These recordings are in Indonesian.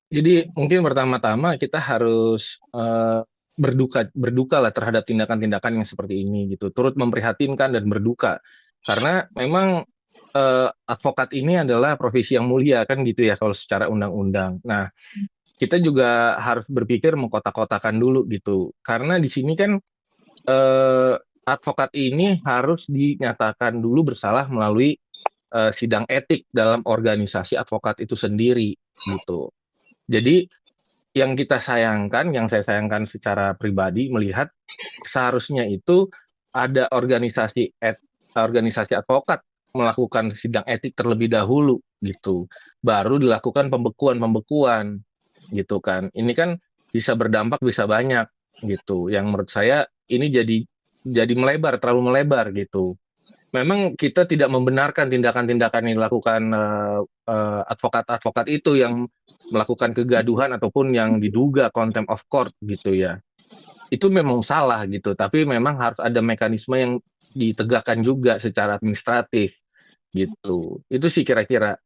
Jadi mungkin pertama-tama kita harus berduka lah terhadap tindakan-tindakan yang seperti ini gitu, turut memprihatinkan dan berduka karena memang advokat ini adalah profesi yang mulia kan gitu ya kalau secara undang-undang. Nah, kita juga harus berpikir mengkotak-kotakan dulu gitu karena di sini kan eh, advokat ini harus dinyatakan dulu bersalah melalui sidang etik dalam organisasi advokat itu sendiri gitu. Jadi yang kita sayangkan, yang saya sayangkan secara pribadi melihat seharusnya itu ada organisasi advokat melakukan sidang etik terlebih dahulu gitu, baru dilakukan pembekuan-pembekuan gitu kan. Ini kan bisa berdampak bisa banyak gitu. Yang menurut saya ini jadi melebar, terlalu melebar gitu. Memang kita tidak membenarkan tindakan-tindakan yang dilakukan advokat-advokat itu yang melakukan kegaduhan ataupun yang diduga contempt of court gitu ya. Itu memang salah gitu, tapi memang harus ada mekanisme yang ditegakkan juga secara administratif gitu. Itu sih kira-kira.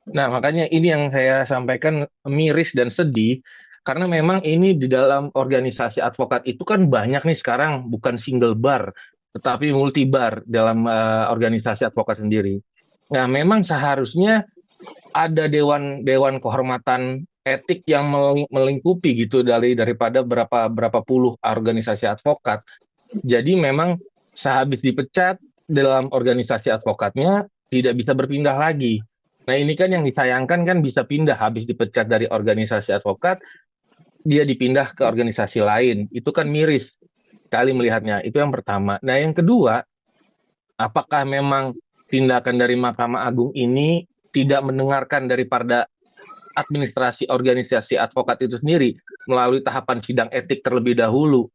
Nah, makanya ini yang saya sampaikan miris dan sedih karena memang ini di dalam organisasi advokat itu kan banyak nih sekarang bukan single bar tetapi multi bar dalam organisasi advokat sendiri. Nah, memang seharusnya ada dewan dewan kehormatan etik yang melingkupi gitu daripada berapa berapa puluh organisasi advokat. Jadi memang sehabis dipecat dalam organisasi advokatnya tidak bisa berpindah lagi. Nah, ini kan yang disayangkan kan bisa pindah habis dipecat dari organisasi advokat, dia dipindah ke organisasi lain. Itu kan miris sekali melihatnya. Itu yang pertama. Nah, yang kedua, apakah memang tindakan dari Mahkamah Agung ini tidak mendengarkan daripada administrasi organisasi advokat itu sendiri melalui tahapan sidang etik terlebih dahulu?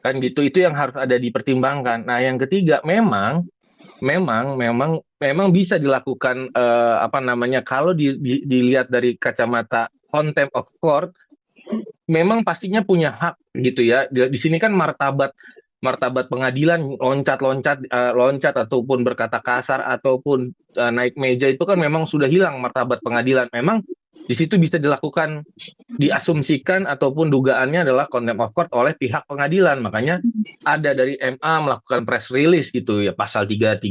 Kan gitu, itu yang harus ada dipertimbangkan. Nah, yang ketiga, memang bisa dilakukan apa namanya kalau dilihat dari kacamata contempt of court, memang pastinya punya hak gitu ya. Di sini kan martabat martabat pengadilan loncat-loncat loncat ataupun berkata kasar ataupun naik meja itu kan memang sudah hilang martabat pengadilan. Memang di situ bisa dilakukan, diasumsikan ataupun dugaannya adalah contempt of court oleh pihak pengadilan. Makanya ada dari MA melakukan press release gitu ya pasal 335,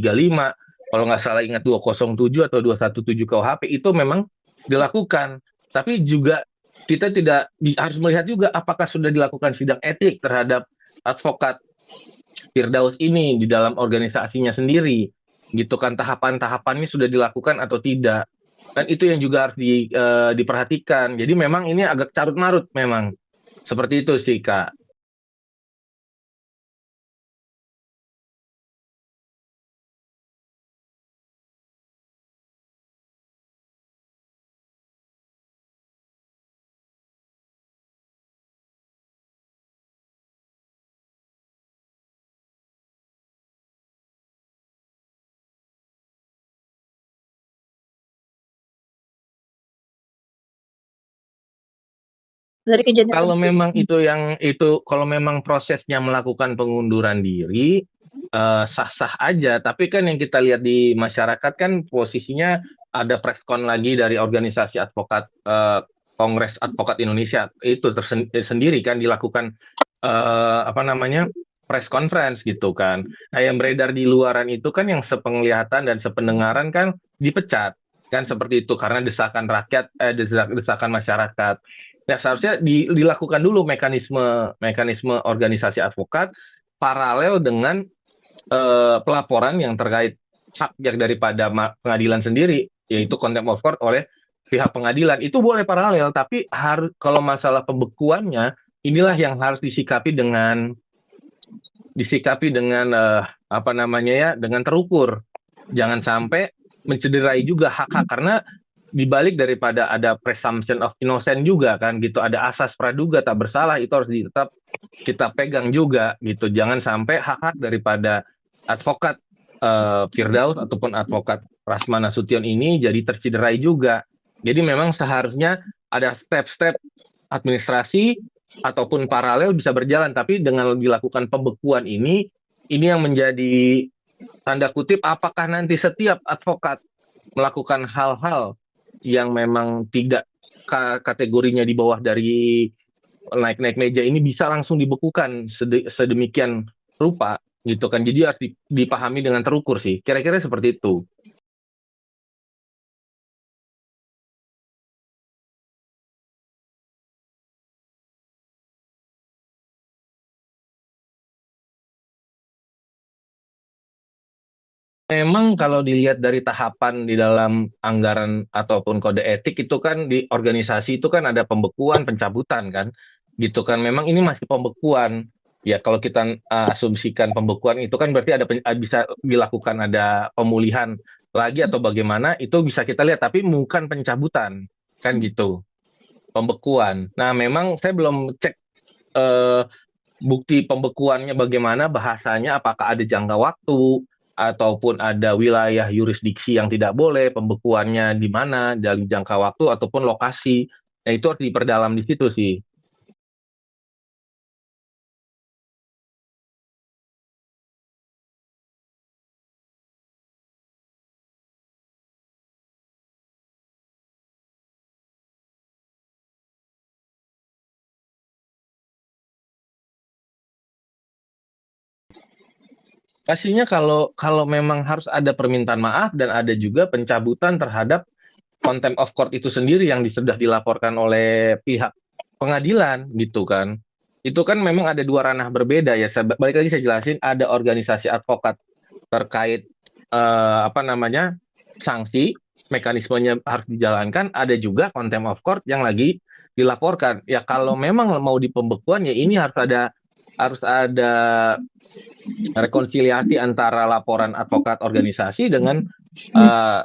kalau nggak salah ingat 207 atau 217 KUHP itu memang dilakukan. Tapi juga kita tidak harus melihat juga apakah sudah dilakukan sidang etik terhadap advokat Firdaus ini di dalam organisasinya sendiri. Gitu kan tahapan-tahapannya sudah dilakukan atau tidak. Kan itu yang juga harus diperhatikan. Jadi memang ini agak carut marut memang. Seperti itu sih, Kak. Dari kejadian Kalau tersebut. memang kalau memang prosesnya melakukan pengunduran diri, sah-sah aja. Tapi kan yang kita lihat di masyarakat kan posisinya ada preskon lagi dari organisasi advokat Kongres Advokat Indonesia itu tersendiri kan dilakukan apa namanya press conference gitu kan. Nah, yang beredar di luaran itu kan yang sepenglihatan dan sependengaran kan dipecat kan seperti itu karena desakan rakyat, desakan masyarakat. Ya, seharusnya dilakukan dulu mekanisme mekanisme organisasi advokat paralel dengan pelaporan yang terkait subjek daripada pengadilan sendiri, yaitu contempt of court oleh pihak pengadilan. Itu boleh paralel, tapi harus kalau masalah pembekuannya, inilah yang harus disikapi dengan apa namanya ya, dengan terukur. Jangan sampai mencederai juga hak-hak karena di balik daripada ada presumption of innocent juga kan gitu, ada asas praduga tak bersalah, itu harus tetap kita pegang juga gitu. Jangan sampai hak-hak daripada advokat Firdaus ataupun advokat Rasma Nasution ini jadi tercederai juga. Jadi memang seharusnya ada step-step administrasi ataupun paralel bisa berjalan, tapi dengan dilakukan pembekuan ini yang menjadi tanda kutip, apakah nanti setiap advokat melakukan hal-hal yang memang tidak kategorinya di bawah dari naik-naik meja ini bisa langsung dibekukan sedemikian rupa gitu kan. Jadi harus dipahami dengan terukur sih. Kira-kira seperti itu. Memang kalau dilihat dari tahapan di dalam anggaran ataupun kode etik itu kan di organisasi itu kan ada pembekuan, pencabutan kan, gitu kan. Memang ini masih pembekuan. Ya kalau kita asumsikan pembekuan itu kan berarti ada bisa dilakukan ada pemulihan lagi atau bagaimana itu bisa kita lihat, tapi bukan pencabutan kan gitu, pembekuan. Nah memang saya belum cek eh, bukti pembekuannya bagaimana bahasanya, apakah ada jangka waktu ataupun ada wilayah yurisdiksi yang tidak boleh, pembekuannya di mana, dari jangka waktu ataupun lokasi. Nah, itu harus diperdalam di situ sih. Pastinya kalau kalau memang harus ada permintaan maaf dan ada juga pencabutan terhadap contempt of court itu sendiri yang sudah dilaporkan oleh pihak pengadilan gitu kan. Itu kan memang ada dua ranah berbeda ya. Balik lagi saya jelasin, ada organisasi advokat terkait apa namanya sanksi, mekanismenya harus dijalankan, ada juga contempt of court yang lagi dilaporkan. Ya kalau memang mau di pembekuan ya ini harus ada rekonsiliasi antara laporan advokat organisasi dengan uh,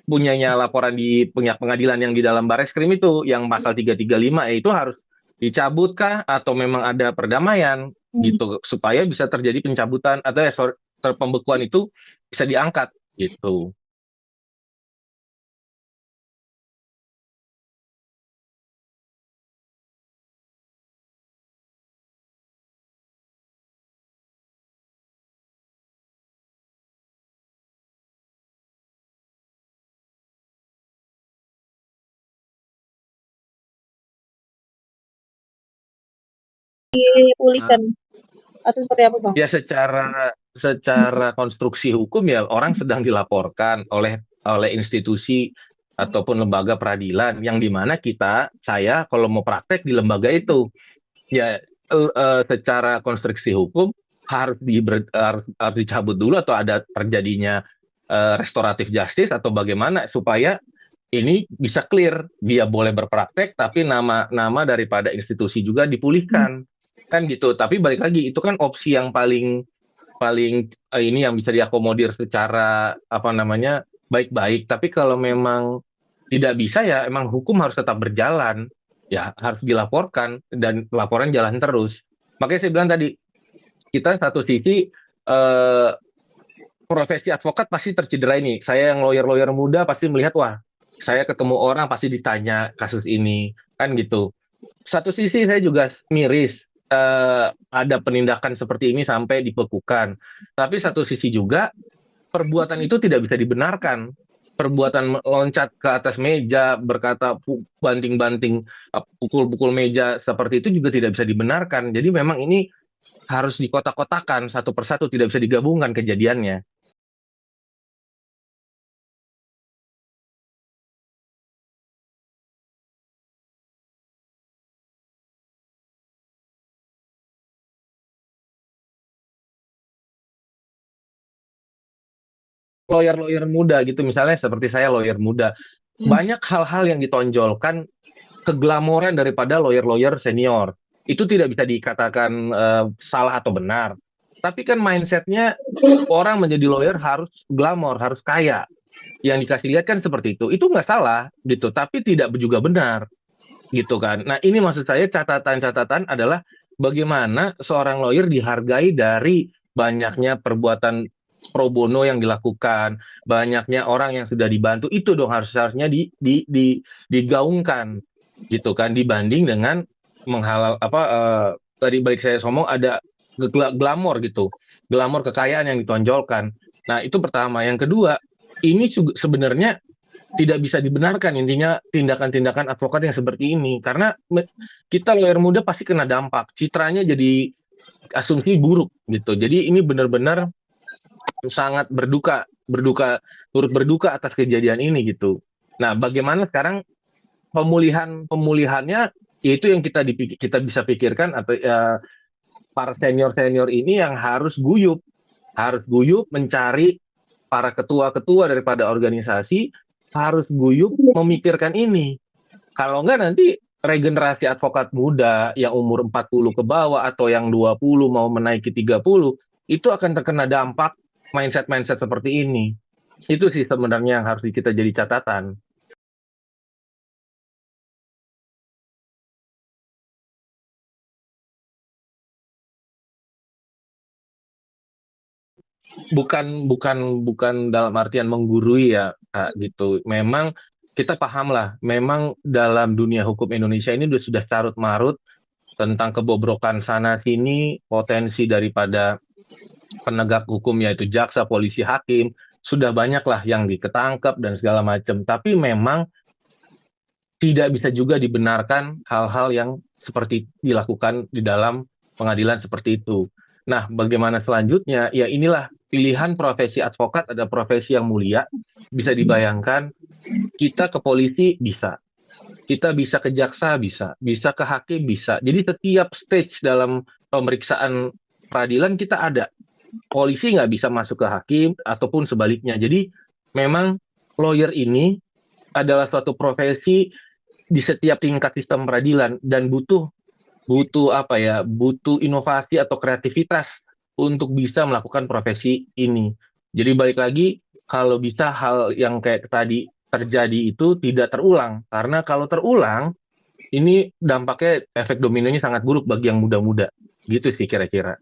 punyanya laporan di punya pengadilan yang di dalam Bareskrim itu yang pasal 335 itu harus dicabut kah atau memang ada perdamaian gitu supaya bisa terjadi pencabutan atau pembekuan itu bisa diangkat gitu. Dipulihkan atau seperti apa, Bang? Ya secara konstruksi hukum ya orang sedang dilaporkan oleh institusi ataupun lembaga peradilan yang dimana saya kalau mau praktek di lembaga itu ya secara konstruksi hukum harus dicabut dulu atau ada terjadinya restoratif justice atau bagaimana supaya ini bisa clear, dia boleh berpraktek tapi nama daripada institusi juga dipulihkan kan gitu. Tapi balik lagi itu kan opsi yang paling paling ini yang bisa diakomodir secara apa namanya baik-baik. Tapi kalau memang tidak bisa ya emang hukum harus tetap berjalan, ya harus dilaporkan dan laporan jalan terus. Makanya saya bilang tadi kita satu sisi eh, profesi advokat pasti tercederai nih. Saya yang lawyer-lawyer muda pasti melihat wah saya ketemu orang pasti ditanya kasus ini kan gitu. Satu sisi saya juga miris ada penindakan seperti ini sampai dibekukan. Tapi satu sisi juga perbuatan itu tidak bisa dibenarkan. Perbuatan loncat ke atas meja, berkata banting-banting, pukul-pukul meja seperti itu juga tidak bisa dibenarkan. Jadi memang ini harus dikotak-kotakan satu persatu, tidak bisa digabungkan kejadiannya. Lawyer-lawyer muda gitu, misalnya seperti saya lawyer muda, banyak hal-hal yang ditonjolkan keglamoran daripada lawyer-lawyer senior. Itu tidak bisa dikatakan salah atau benar. Tapi kan mindsetnya orang menjadi lawyer harus glamor, harus kaya. yang dikasih lihat kan seperti itu nggak salah gitu, tapi tidak juga benar gitu kan. Nah ini maksud saya catatan-catatan adalah bagaimana seorang lawyer dihargai dari banyaknya perbuatan pro bono yang dilakukan, banyaknya orang yang sudah dibantu, itu dong harusnya digaungkan gitu kan, dibanding dengan menghalal apa tadi balik saya ngomong ada glamor gitu, glamor kekayaan yang ditonjolkan. Nah itu pertama. Yang kedua, ini sebenarnya tidak bisa dibenarkan intinya tindakan-tindakan advokat yang seperti ini, karena kita lawyer muda pasti kena dampak, citranya jadi asumsi buruk gitu. Jadi ini benar-benar sangat turut berduka atas kejadian ini gitu. Nah, bagaimana sekarang pemulihannya, itu yang kita bisa pikirkan, atau para senior ini yang harus guyup mencari para ketua-ketua daripada organisasi, harus guyup memikirkan ini. Kalau enggak nanti regenerasi advokat muda yang umur 40 ke bawah atau yang 20 mau menaiki 30 itu akan terkena dampak mindset-mindset seperti ini. Itu sih sebenarnya yang harus kita jadi catatan. Bukan dalam artian menggurui ya, Kak, gitu. Memang kita paham lah, memang dalam dunia hukum Indonesia ini sudah carut marut tentang kebobrokan sana sini, potensi daripada penegak hukum yaitu jaksa, polisi, hakim, sudah banyak lah yang diketangkep dan segala macam. Tapi memang tidak bisa juga dibenarkan hal-hal yang seperti dilakukan di dalam pengadilan seperti itu. Nah, bagaimana selanjutnya? Ya inilah pilihan profesi advokat, ada profesi yang mulia, bisa dibayangkan kita ke polisi bisa, kita bisa ke jaksa bisa ke hakim bisa. Jadi setiap stage dalam pemeriksaan peradilan kita ada. Polisi nggak bisa masuk ke hakim ataupun sebaliknya. Jadi memang lawyer ini adalah suatu profesi di setiap tingkat sistem peradilan dan butuh butuh inovasi atau kreativitas untuk bisa melakukan profesi ini. Jadi balik lagi, kalau bisa hal yang kayak tadi terjadi itu tidak terulang, karena kalau terulang ini dampaknya efek dominonya sangat buruk bagi yang muda-muda gitu sih kira-kira.